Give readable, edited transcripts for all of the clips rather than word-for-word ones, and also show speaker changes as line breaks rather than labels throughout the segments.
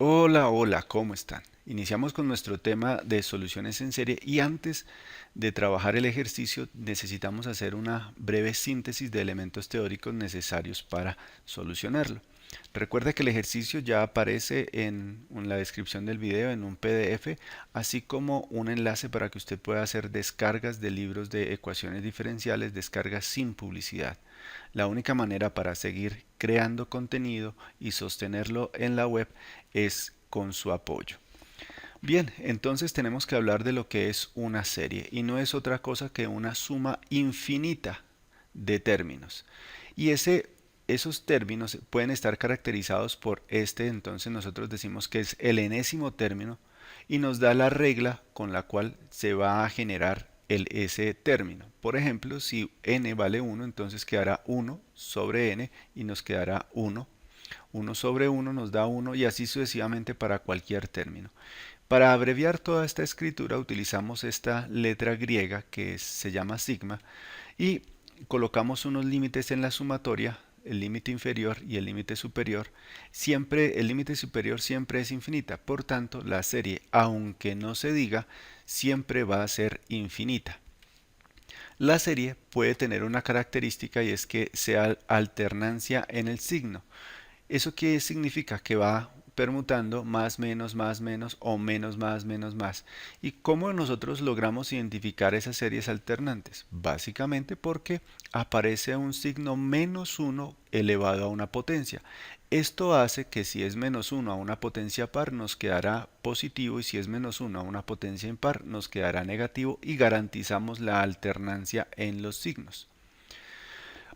Hola, hola, ¿cómo están? Iniciamos con nuestro tema de soluciones en serie y antes de trabajar el ejercicio necesitamos hacer una breve síntesis de elementos teóricos necesarios para solucionarlo. Recuerda que el ejercicio ya aparece en la descripción del video en un PDF, así como un enlace para que usted pueda hacer descargas de libros de ecuaciones diferenciales, descargas sin publicidad. La única manera para seguir creando contenido y sostenerlo en la web es con su apoyo. Bien, entonces tenemos que hablar de lo que es una serie y no es otra cosa que una suma infinita de términos. Y esos términos pueden estar caracterizados por entonces nosotros decimos que es el enésimo término y nos da la regla con la cual se va a generar ese término. Por ejemplo, si n vale 1, entonces quedará 1 sobre n y nos quedará 1. 1 sobre 1 nos da 1 y así sucesivamente para cualquier término. Para abreviar toda esta escritura utilizamos esta letra griega que se llama sigma y colocamos unos límites en la sumatoria, el límite inferior y el límite superior. Siempre el límite superior siempre es infinita, por tanto la serie, aunque no se diga, siempre va a ser infinita. La serie puede tener una característica y es que sea alternancia en el signo. ¿Eso qué significa? Que va permutando más menos o menos más menos más. ¿Y cómo nosotros logramos identificar esas series alternantes? Básicamente porque aparece un signo menos uno elevado a una potencia. Esto hace que si es menos uno a una potencia par nos quedará positivo y si es menos uno a una potencia impar nos quedará negativo y garantizamos la alternancia en los signos.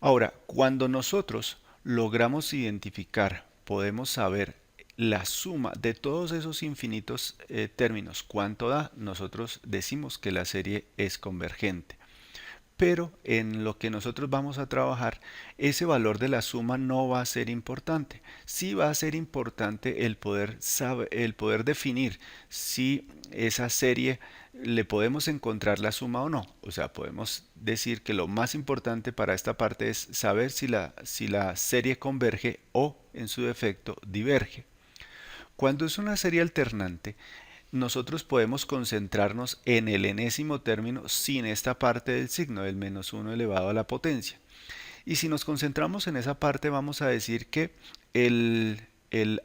Ahora, cuando nosotros logramos identificar, podemos saber la suma de todos esos infinitos términos, cuánto da, nosotros decimos que la serie es convergente. Pero en lo que nosotros vamos a trabajar, ese valor de la suma no va a ser importante. Sí va a ser importante el poder definir si esa serie le podemos encontrar la suma o no. O sea, podemos decir que lo más importante para esta parte es saber si la serie converge o, en su defecto, diverge. Cuando es una serie alternante, nosotros podemos concentrarnos en el enésimo término sin esta parte del signo del menos uno elevado a la potencia. Y si nos concentramos en esa parte, vamos a decir que el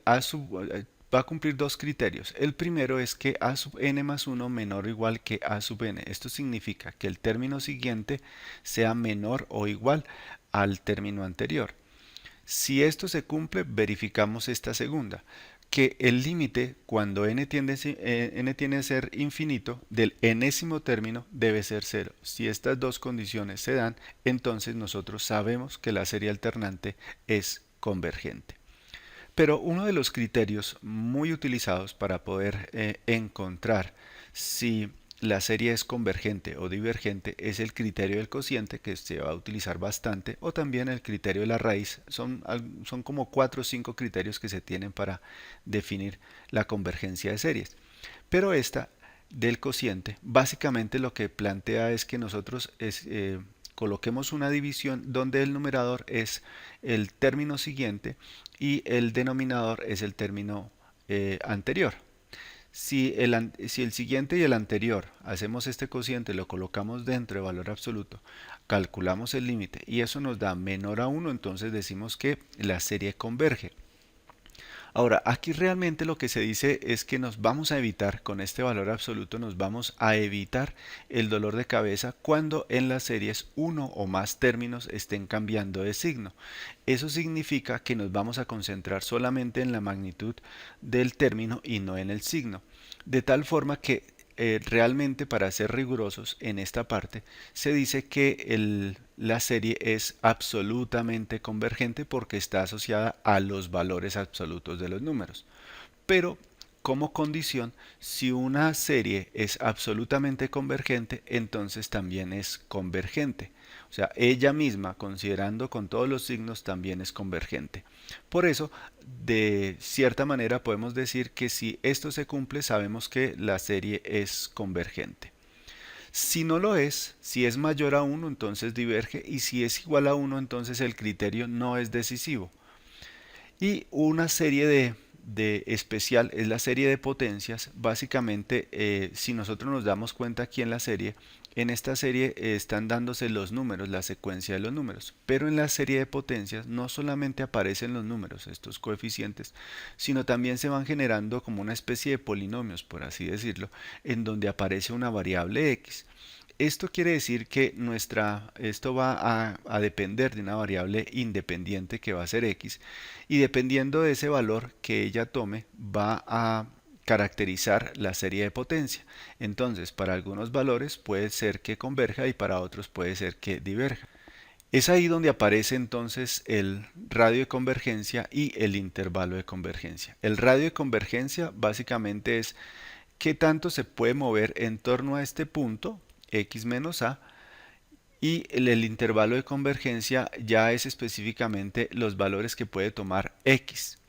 a sub, va a cumplir dos criterios. El primero es que a sub n más uno menor o igual que a sub n. Esto significa que el término siguiente sea menor o igual al término anterior. Si esto se cumple, verificamos esta segunda, que el límite cuando n tiende a ser infinito del enésimo término debe ser cero. Si estas dos condiciones se dan, entonces nosotros sabemos que la serie alternante es convergente. Pero uno de los criterios muy utilizados para poder encontrar si la serie es convergente o divergente es el criterio del cociente, que se va a utilizar bastante, o también el criterio de la raíz. Son como 4 o 5 criterios que se tienen para definir la convergencia de series. Pero esta del cociente básicamente lo que plantea es que nosotros coloquemos una división donde el numerador es el término siguiente y el denominador es el término anterior. Si el siguiente y el anterior hacemos este cociente, lo colocamos dentro de valor absoluto, calculamos el límite y eso nos da menor a 1, entonces decimos que la serie converge. Ahora, aquí realmente lo que se dice es que nos vamos a evitar, con este valor absoluto, nos vamos a evitar el dolor de cabeza cuando en las series uno o más términos estén cambiando de signo. Eso significa que nos vamos a concentrar solamente en la magnitud del término y no en el signo. De tal forma que realmente para ser rigurosos en esta parte se dice que la serie es absolutamente convergente porque está asociada a los valores absolutos de los números. Pero como condición, si una serie es absolutamente convergente, entonces también es convergente. O sea, ella misma, considerando con todos los signos, también es convergente. Por eso, de cierta manera, podemos decir que si esto se cumple, sabemos que la serie es convergente. Si no lo es, si es mayor a uno, entonces diverge, y si es igual a uno, entonces el criterio no es decisivo. Y una serie de especial es la serie de potencias. Básicamente, si nosotros nos damos cuenta aquí en esta serie están dándose los números, la secuencia de los números, pero en la serie de potencias no solamente aparecen los números, estos coeficientes, sino también se van generando como una especie de polinomios, por así decirlo, en donde aparece una variable x. Esto quiere decir que esto va a depender de una variable independiente que va a ser x, y dependiendo de ese valor que ella tome va a caracterizar la serie de potencia. Entonces, para algunos valores puede ser que converja y para otros puede ser que diverja. Es ahí donde aparece entonces el radio de convergencia y el intervalo de convergencia. El radio de convergencia básicamente es qué tanto se puede mover en torno a este punto, x menos a, y el intervalo de convergencia ya es específicamente los valores que puede tomar x.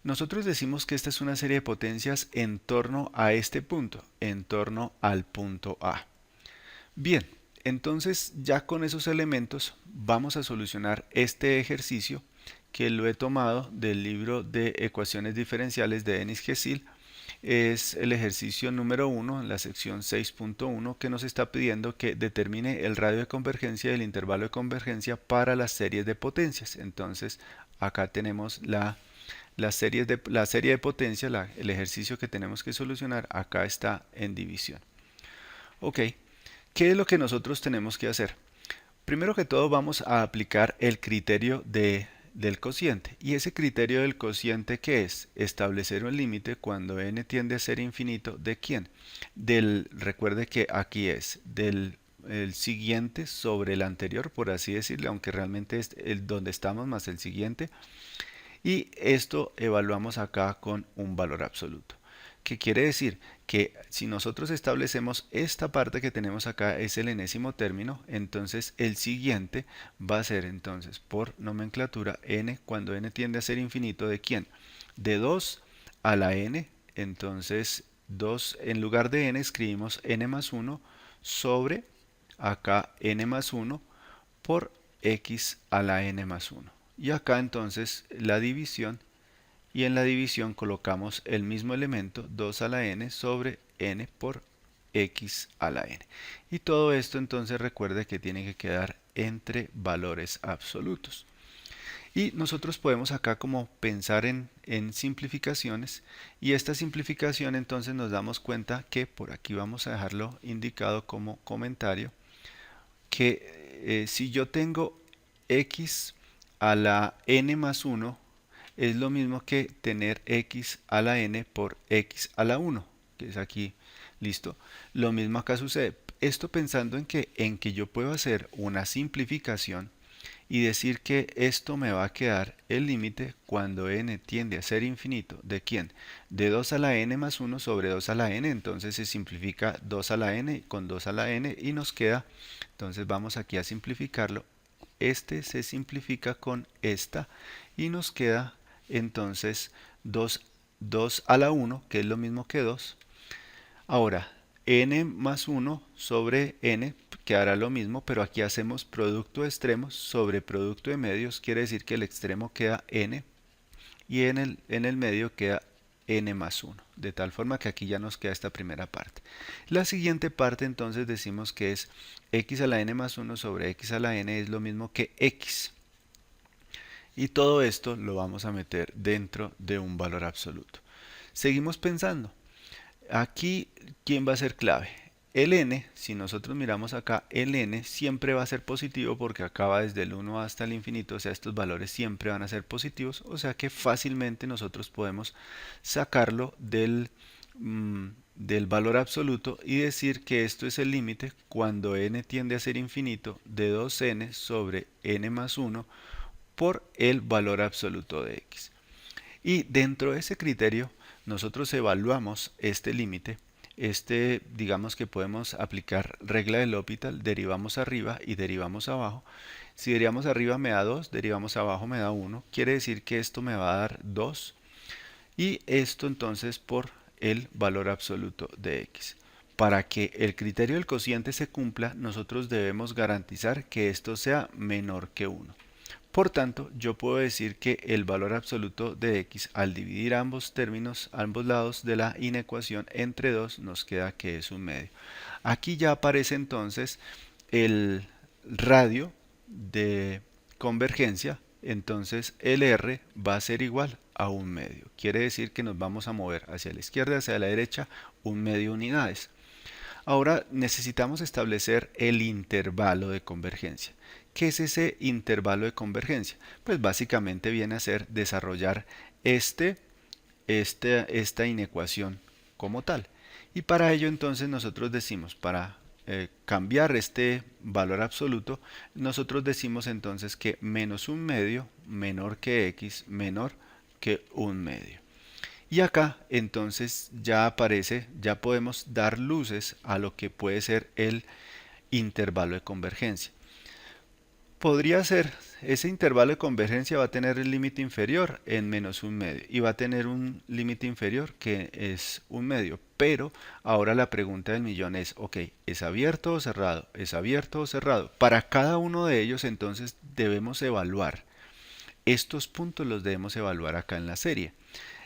Nosotros decimos que esta es una serie de potencias en torno a este punto, en torno al punto A. Bien, entonces ya con esos elementos vamos a solucionar este ejercicio que lo he tomado del libro de ecuaciones diferenciales de Denis Gesil. Es el ejercicio número 1 en la sección 6.1 que nos está pidiendo que determine el radio de convergencia y el intervalo de convergencia para las series de potencias. Entonces acá tenemos la serie de potencia, el ejercicio que tenemos que solucionar, acá está en división. Ok, ¿qué es lo que nosotros tenemos que hacer? Primero que todo vamos a aplicar el criterio del cociente. ¿Y ese criterio del cociente qué es? Establecer un límite cuando n tiende a ser infinito. ¿De quién? Recuerde que aquí es del el siguiente sobre el anterior, por así decirlo, aunque realmente es el donde estamos más el siguiente. Y esto evaluamos acá con un valor absoluto. ¿Qué quiere decir? Que si nosotros establecemos esta parte que tenemos acá es el enésimo término, entonces el siguiente va a ser entonces por nomenclatura n cuando n tiende a ser infinito. ¿De quién? De 2 a la n. Entonces 2 en lugar de n escribimos n más 1 sobre acá n más 1 por x a la n más 1. Y acá entonces la división, y en la división colocamos el mismo elemento 2 a la n sobre n por x a la n. Y todo esto entonces recuerde que tiene que quedar entre valores absolutos. Y nosotros podemos acá como pensar en simplificaciones, y esta simplificación entonces nos damos cuenta que por aquí vamos a dejarlo indicado como comentario, que si yo tengo x a la n más 1 es lo mismo que tener x a la n por x a la 1, que es aquí, listo. Lo mismo acá sucede. Esto pensando en que yo puedo hacer una simplificación y decir que esto me va a quedar el límite cuando n tiende a ser infinito. ¿De quién? De 2 a la n más 1 sobre 2 a la n. Entonces se simplifica 2 a la n con 2 a la n y nos queda, entonces vamos aquí a simplificarlo. Este se simplifica con esta y nos queda entonces 2 a la 1, que es lo mismo que 2. Ahora, n más 1 sobre n quedará lo mismo, pero aquí hacemos producto de extremos sobre producto de medios. Quiere decir que el extremo queda n y en el medio queda n más 1. De tal forma que aquí ya nos queda esta primera parte. La siguiente parte entonces decimos que es x a la n más 1 sobre x a la n es lo mismo que x. Y todo esto lo vamos a meter dentro de un valor absoluto. Seguimos pensando. Aquí, ¿quién va a ser clave? El n, si nosotros miramos acá, el n siempre va a ser positivo porque acá va desde el 1 hasta el infinito, o sea, estos valores siempre van a ser positivos, o sea que fácilmente nosotros podemos sacarlo del valor absoluto y decir que esto es el límite cuando n tiende a ser infinito de 2n sobre n más 1 por el valor absoluto de x. Y dentro de ese criterio nosotros evaluamos este límite. Digamos que podemos aplicar regla del L'Hopital, derivamos arriba y derivamos abajo. Si derivamos arriba me da 2, derivamos abajo me da 1. Quiere decir que esto me va a dar 2 y esto entonces por el valor absoluto de x. Para que el criterio del cociente se cumpla, nosotros debemos garantizar que esto sea menor que 1. Por tanto, yo puedo decir que el valor absoluto de x al dividir ambos términos, ambos lados de la inecuación entre 2 nos queda que es un medio. Aquí ya aparece entonces el radio de convergencia, entonces el R va a ser igual a un medio. Quiere decir que nos vamos a mover hacia la izquierda, hacia la derecha, un medio unidades. Ahora necesitamos establecer el intervalo de convergencia. ¿Qué es ese intervalo de convergencia? Pues básicamente viene a ser desarrollar esta inecuación como tal. Y para ello entonces nosotros decimos, para cambiar este valor absoluto, nosotros decimos entonces que menos un medio menor que x menor que un medio. Y acá entonces ya aparece, ya podemos dar luces a lo que puede ser el intervalo de convergencia. Podría ser, ese intervalo de convergencia va a tener el límite inferior en menos un medio y va a tener un límite inferior que es un medio. Pero ahora la pregunta del millón es, ok, ¿es abierto o cerrado? ¿Es abierto o cerrado? Para cada uno de ellos entonces debemos evaluar. Estos puntos los debemos evaluar acá en la serie.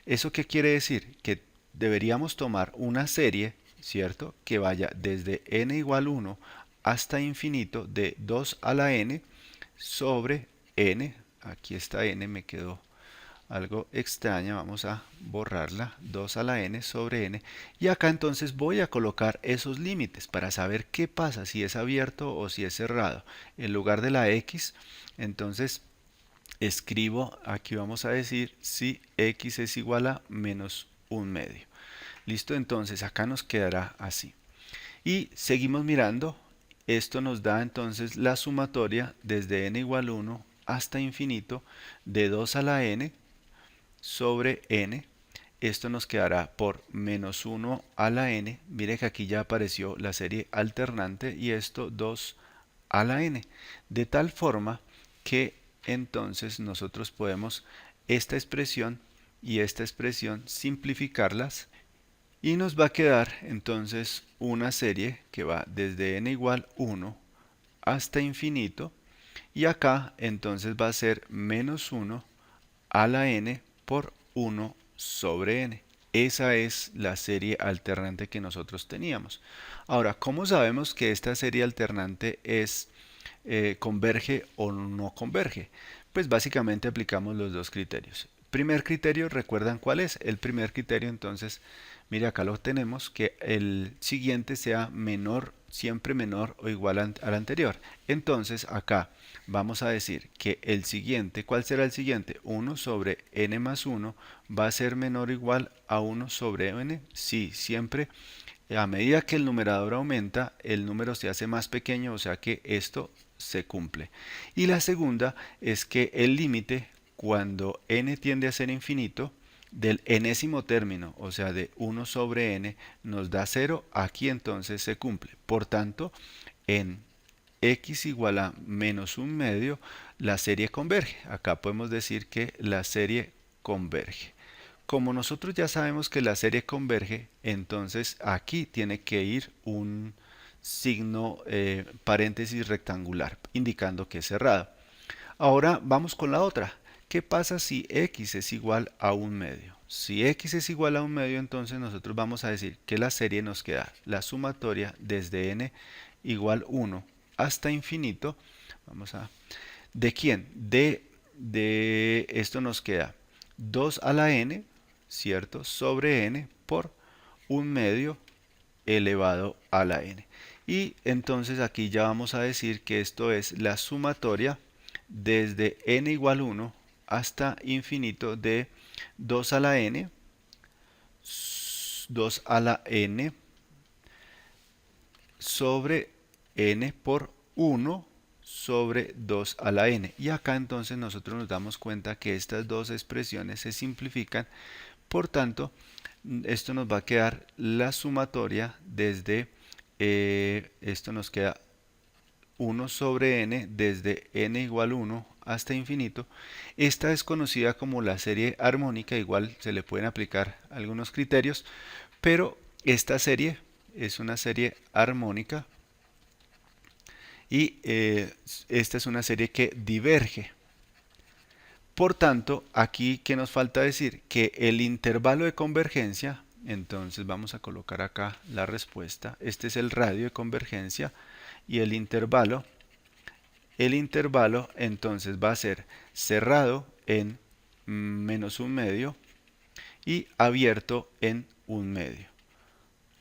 ¿Eso qué quiere decir? Que deberíamos tomar una serie, ¿cierto? Que vaya desde n igual 1 hasta infinito de 2 a la n sobre n. Aquí está n, me quedó algo extraña, vamos a borrarla, 2 a la n sobre n. Y acá entonces voy a colocar esos límites para saber qué pasa, si es abierto o si es cerrado. En lugar de la x, entonces escribo, aquí vamos a decir si x es igual a menos un medio. Listo, entonces acá nos quedará así. Y seguimos mirando, esto nos da entonces la sumatoria desde n igual 1 hasta infinito de 2 a la n sobre n. Esto nos quedará por menos 1 a la n. Mire que aquí ya apareció la serie alternante y esto 2 a la n. De tal forma que entonces nosotros podemos esta expresión y esta expresión simplificarlas y nos va a quedar entonces una serie que va desde n igual 1 hasta infinito y acá entonces va a ser menos 1 a la n por 1 sobre n. Esa es la serie alternante que nosotros teníamos. Ahora, ¿cómo sabemos que esta serie alternante converge o no converge? Pues básicamente aplicamos los dos criterios. Primer criterio, ¿recuerdan cuál es? El primer criterio, entonces, mire acá lo tenemos, que el siguiente sea menor, siempre menor o igual al anterior. Entonces acá vamos a decir que el siguiente, ¿cuál será el siguiente? 1 sobre n más 1 va a ser menor o igual a 1 sobre n. Sí, siempre a medida que el numerador aumenta, el número se hace más pequeño, o sea que esto se cumple. Y la segunda es que el límite, cuando n tiende a ser infinito, del enésimo término, o sea de 1 sobre n, nos da 0, aquí entonces se cumple. Por tanto, en x igual a menos un medio, la serie converge. Acá podemos decir que la serie converge. Como nosotros ya sabemos que la serie converge, entonces aquí tiene que ir un signo paréntesis rectangular, indicando que es cerrado. Ahora vamos con la otra. ¿Qué pasa si x es igual a un medio? Si x es igual a un medio, entonces nosotros vamos a decir que la serie nos queda la sumatoria desde n igual 1 hasta infinito. ¿De quién? De esto nos queda 2 a la n, ¿cierto? Sobre n por un medio elevado a la n. Y entonces aquí ya vamos a decir que esto es la sumatoria desde n igual 1 hasta infinito de 2 a la n, 2 a la n sobre n por 1 sobre 2 a la n. Y acá entonces nosotros nos damos cuenta que estas dos expresiones se simplifican. Por tanto, esto nos va a quedar la sumatoria desde, esto nos queda 1 sobre n desde n igual 1 hasta infinito. Esta es conocida como la serie armónica, igual se le pueden aplicar algunos criterios, pero esta serie es una serie armónica y esta es una serie que diverge. Por tanto, aquí, ¿qué nos falta decir? Que el intervalo de convergencia, entonces vamos a colocar acá la respuesta. Este es el radio de convergencia y el intervalo entonces va a ser cerrado en menos un medio y abierto en un medio.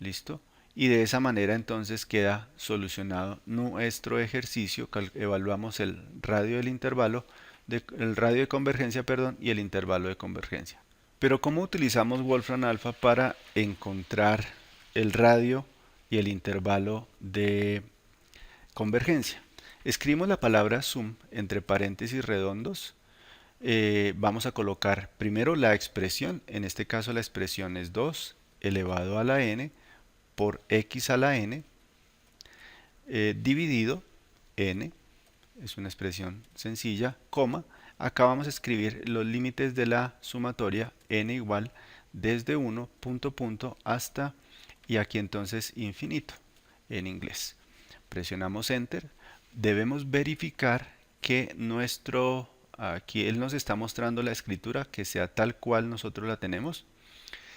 ¿Listo? Y de esa manera entonces queda solucionado nuestro ejercicio. Evaluamos el radio del intervalo, el radio de convergencia, perdón, y el intervalo de convergencia. Pero ¿cómo utilizamos Wolfram Alpha para encontrar el radio y el intervalo de convergencia? Escribimos la palabra sum entre paréntesis redondos. Vamos a colocar primero la expresión, en este caso la expresión es 2 elevado a la n por x a la n dividido n, es una expresión sencilla, coma, acá vamos a escribir los límites de la sumatoria n igual desde 1 punto punto hasta, y aquí entonces infinito en inglés. Presionamos enter, debemos verificar que aquí él nos está mostrando la escritura que sea tal cual nosotros la tenemos.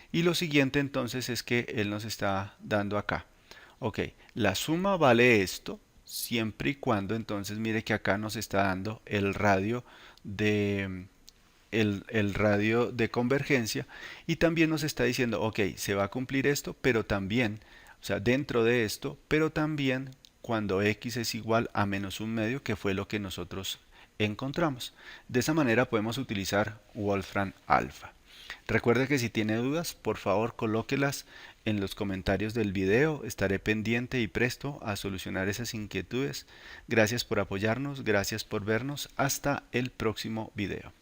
Y lo siguiente entonces es que él nos está dando acá. Ok, la suma vale esto, siempre y cuando entonces mire que acá nos está dando el radio el radio de convergencia, y también nos está diciendo, ok, se va a cumplir esto, pero también, o sea, dentro de esto, pero también cuando x es igual a menos un medio, que fue lo que nosotros encontramos. De esa manera podemos utilizar Wolfram Alpha. Recuerde que si tiene dudas, por favor colóquelas en los comentarios del video. Estaré pendiente y presto a solucionar esas inquietudes. Gracias por apoyarnos, gracias por vernos. Hasta el próximo video.